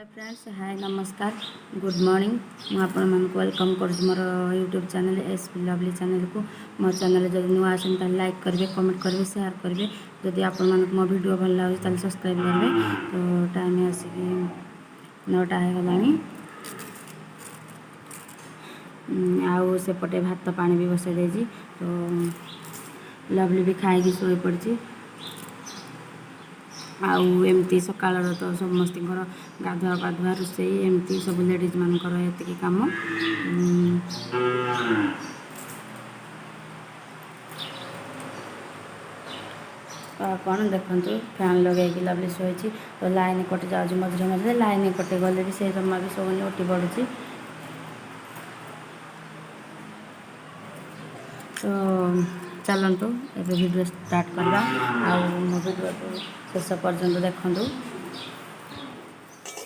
Friends hi नमस्कार good morning मुझे welcome कर more YouTube channel SP lovely channel को मो चैनल जब नुआ आसता लाइक करेंगे कमेंट करेंगे शेयर करेंगे जदि आपण मो वीडियो भल लगे सब्सक्राइब करेंगे। तो टाइम आसिक 9टा होगा आउ सेपटे भात पानी भी बसई देजी। तो लवली भी खाई शोई पड़ी आउ एमती सकाल तो समस्त गाधुआ पाधुआ रोसे एमती सब लेडीज मानकर ये कम कौन देखु फैन लगे लवली शोची। तो लाइन कटि जाऊँगी मझे मझे लाइन कटि गले भी से जमा भी शोनी उठी पड़ुची। तो चलतु एबे वीडियो स्टार्ट करवा मो वीडियो को शेष पर्यंत देखु। तो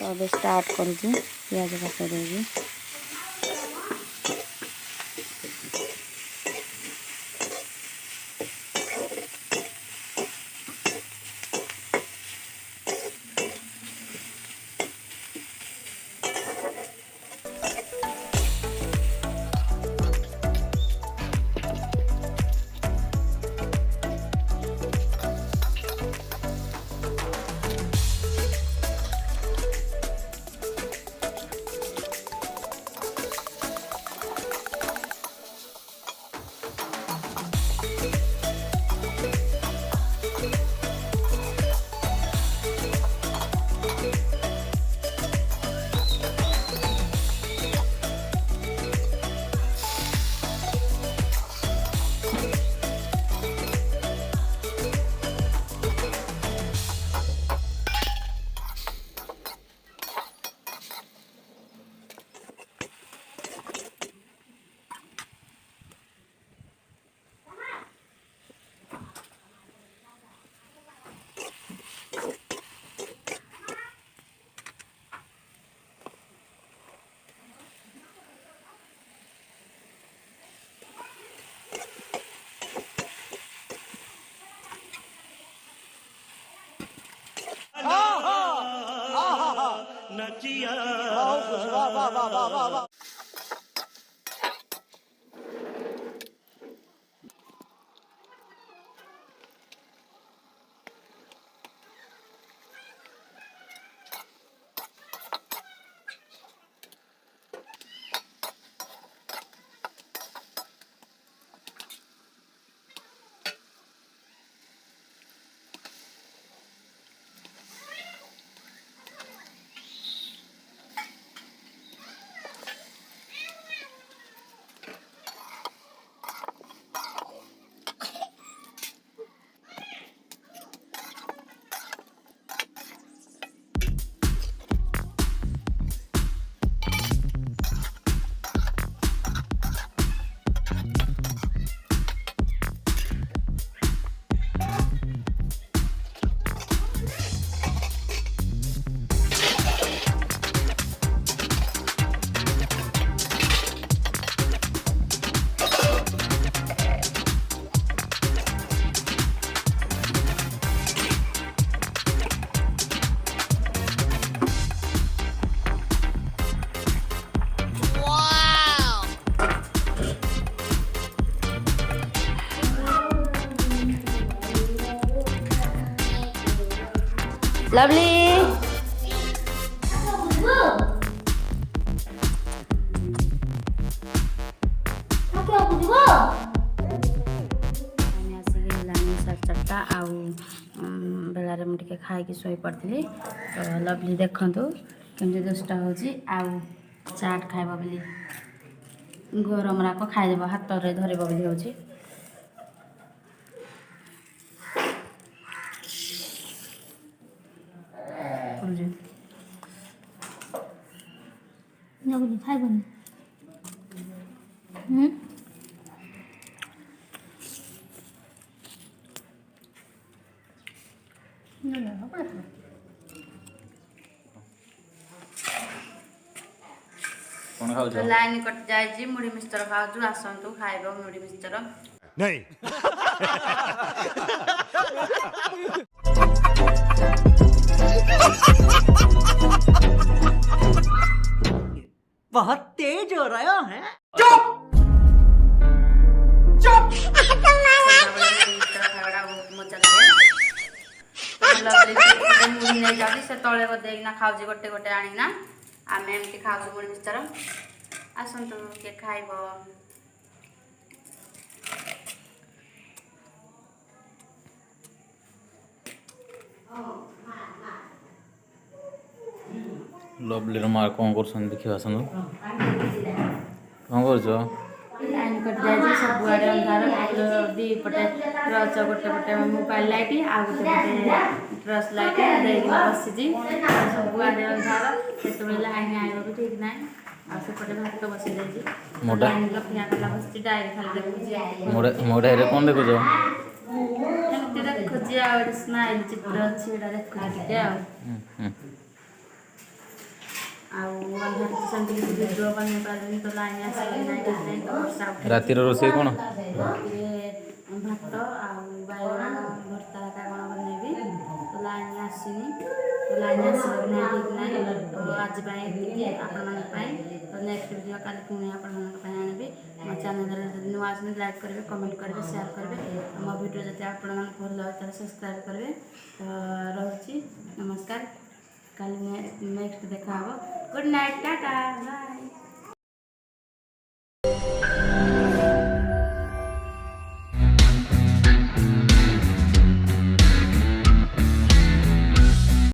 अबे स्टार्ट करुँगी पियाज काट देगी। नचिया लवली चट्टा आउ बेलार मुझे खाई शोई पड़ी। तो लवली देखु कमी दुष्टा हो चाट खाइब बोली गरम राक खाइदेव हाथ में धरब बोली हूँ। खाइबनी लाइन कटि जाए मुढ़ी मिक्सचर खाऊ आसतु खाइब मुढ़ी मिक्सचर नहीं। बहुत तेज हो रहा है। मुढ़ी नहीं जाऊँगी से तले बदेना खाऊँ गोटे गोटे आना आम एमती खाऊ मुढ़ी मिक्सचर आसतु किए खाइब लवली माँ कौन कर देखिए आसतु कौन कर लाइन कट जाए सबुआड़े अंधार दीपटे टर्च गोटे गोटे मोबाइल लाइट आ गोटे गोटे टर्च लाइट देखना बसी सबुआड़े अंधार से लाइन आए भी ठीक ना आसपटे भात बसी जाइए लाइन लफिया कला बस डायरी खाली देखुची मो डायरी कौन देखुच एमती देखुची आ स्माइल चित्र अच्छी देखुची टे अंधार तो सेमती भिडियो बन पारे तो लाइन आस रातिर रोषे कौन भात आईगण भर्ता कौन बनैबी तो लाइन आसनी तो लाइन आसबार ना ठीक ना तो आज आपण तो नेक्स्ट वीडियो कल पुणी आपी मो चैनल नुआ लाइक करेंगे कमेंट करेंगे शेयर करेंगे मो वीडियो जब आपण भल लगे सब्सक्राइब करेंगे तो रोची नमस्कार कल नेक्स्ट देखा गुड नाइट टाटा बाय।